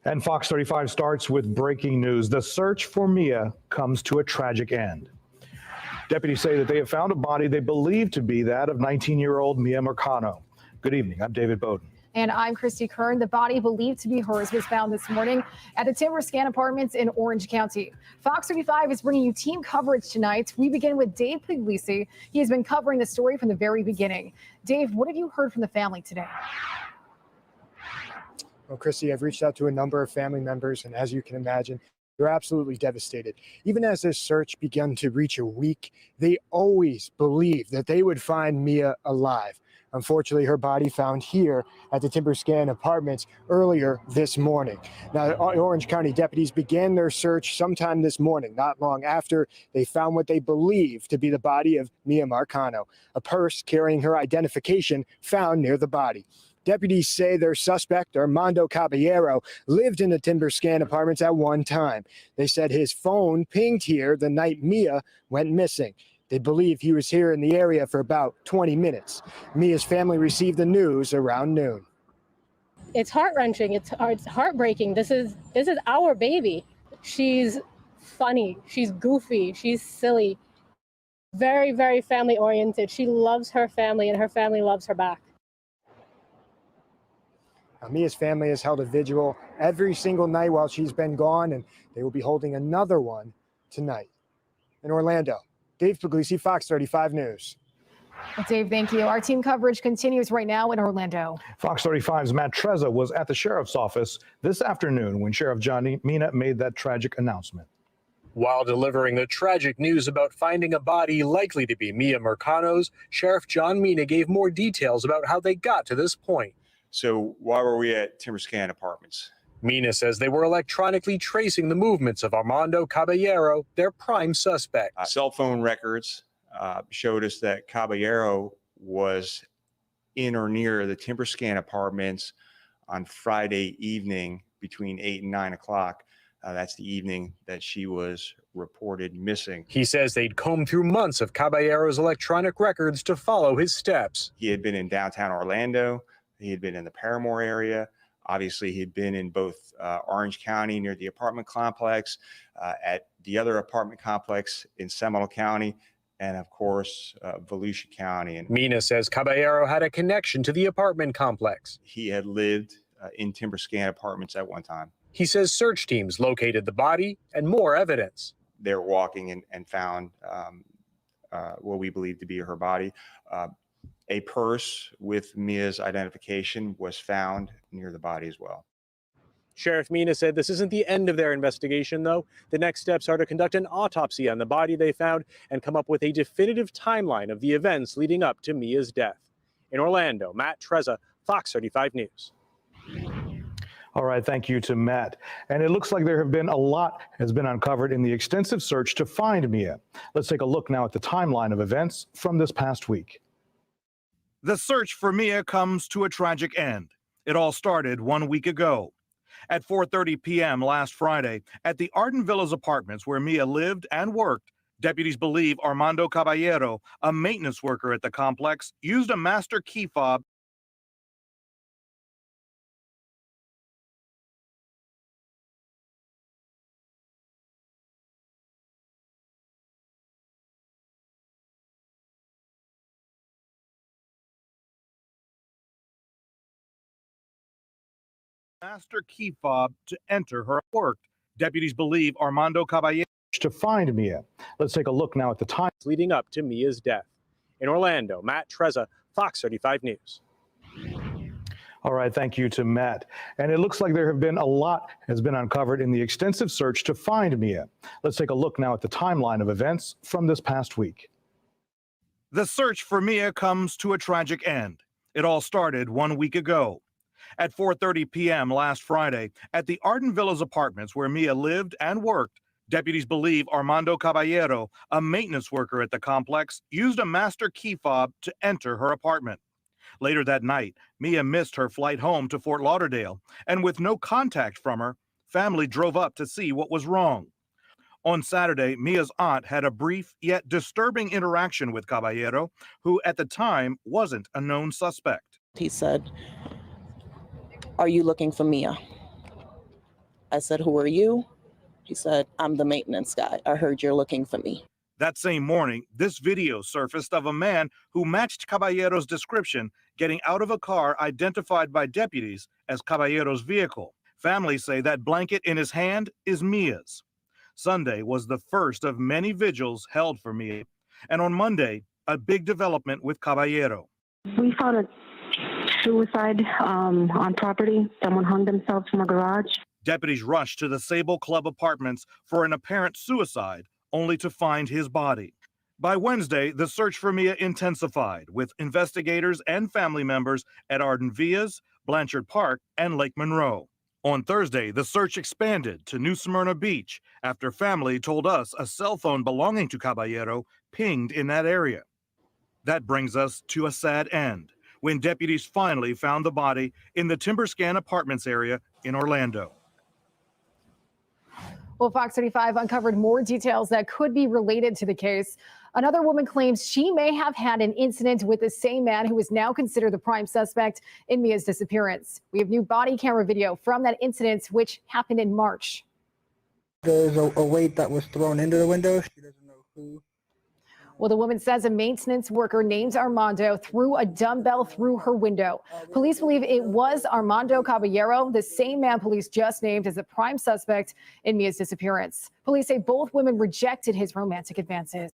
And Fox 35 starts with breaking news. The search for Mia comes to a tragic end. Deputies say that they have found a body they believe to be that of 19-year-old Mia Marcano. Good evening. I'm David Bowden. And I'm Christy Kern. The body believed to be hers was found this morning at the Timber Scan Apartments in Orange County. Fox 35 is bringing you team coverage tonight. We begin with Dave Puglisi. He has been covering the story from the very beginning. Dave, what have you heard from the family today? Well, Christy, I've reached out to a number of family members, and as you can imagine, they're absolutely devastated. Even as this search began to reach a week, they always believed that they would find Mia alive. Unfortunately, her body found here at the Timber Scan Apartments earlier this morning. Now, Orange County deputies began their search sometime this morning, not long after they found what they believe to be the body of Mia Marcano, a purse carrying her identification found near the body. Deputies say their suspect, Armando Caballero, lived in the Timber Scan Apartments at one time. They said his phone pinged here the night Mia went missing. They believe he was here in the area for about 20 minutes. Mia's family received the news around noon. It's heart-wrenching. It's heartbreaking. This is our baby. She's funny. She's goofy. She's silly. Very, very family-oriented. She loves her family, and her family loves her back. Now, Mia's family has held a vigil every single night while she's been gone, and they will be holding another one tonight. In Orlando, Dave Puglisi, Fox 35 News. Well, Dave, thank you. Our team coverage continues right now in Orlando. Fox 35's Matt Trezza was at the sheriff's office this afternoon when Sheriff John Mina made that tragic announcement. While delivering the tragic news about finding a body likely to be Mia Marcano's, Sheriff John Mina gave more details about how they got to this point. So why were we at Timber Scan Apartments? Mina says they were electronically tracing the movements of Armando Caballero, their prime suspect. Cell phone records showed us that Caballero was in or near the Timber Scan Apartments on Friday evening between 8 and 9 o'clock. That's the evening that she was reported missing. He says they'd combed through months of Caballero's electronic records to follow his steps. He had been in downtown Orlando. He had been in the Paramore area. Obviously, he'd been in both Orange County near the apartment complex, at the other apartment complex in Seminole County, and of course, Volusia County. And Mina says Caballero had a connection to the apartment complex. he had lived in Timber Scan Apartments at one time. He says search teams located the body and more evidence. They were walking and found what we believe to be her body. A purse with Mia's identification was found near the body as well. Sheriff Mina said this isn't the end of their investigation, though. The next steps are to conduct an autopsy on the body they found and come up with a definitive timeline of the events leading up to Mia's death. In Orlando, Matt Trezza, Fox 35 News. All right, thank you to Matt. And it looks like there have been a lot has been uncovered in the extensive search to find Mia. Let's take a look now at the timeline of events from this past week. The search for Mia comes to a tragic end. It all started 1 week ago. At 4:30 p.m. last Friday, at the Arden Villas Apartments where Mia lived and worked, deputies believe Armando Caballero, a maintenance worker at the complex, used a master key fob to enter her work. Deputies believe Armando Caballero To find Mia. Let's take a look now at the time leading up to Mia's death. In Orlando, Matt Trezza, Fox 35 News. All right, thank you to Matt. And it looks like there have been a lot has been uncovered in the extensive search to find Mia. Let's take a look now at the timeline of events from this past week. The search for Mia comes to a tragic end. It all started 1 week ago. At 4:30 p.m. last Friday, at the Arden Villas Apartments where Mia lived and worked, deputies believe Armando Caballero, a maintenance worker at the complex, used a master key fob to enter her apartment. Later that night, Mia missed her flight home to Fort Lauderdale, and with no contact from her, family drove up to see what was wrong. On Saturday, Mia's aunt had a brief yet disturbing interaction with Caballero, who at the time wasn't a known suspect. He said, "Are you looking for Mia?" I said, "Who are you?" He said, "I'm the maintenance guy. I heard you're looking for me." That same morning, this video surfaced of a man who matched Caballero's description getting out of a car identified by deputies as Caballero's vehicle. Families say that blanket in his hand is Mia's. Sunday was the first of many vigils held for Mia. And on Monday, a big development with Caballero. We found a suicide on property. Someone hung themselves from a garage. Deputies rushed to the Sable Club apartments for an apparent suicide, only to find his body. By Wednesday, the search for Mia intensified, with investigators and family members at Arden Villas, Blanchard Park, and Lake Monroe. On Thursday, the search expanded to New Smyrna Beach after family told us a cell phone belonging to Caballero pinged in that area. That brings us to a sad end, when deputies finally found the body in the Timberscan Apartments area in Orlando. Well, Fox 35 uncovered more details that could be related to the case. Another woman claims she may have had an incident with the same man who is now considered the prime suspect in Mia's disappearance. We have new body camera video from that incident, which happened in March. There's a weight that was thrown into the window. She doesn't know who. Well, the woman says a maintenance worker named Armando threw a dumbbell through her window. Police believe it was Armando Caballero, the same man police just named as the prime suspect in Mia's disappearance. Police say both women rejected his romantic advances.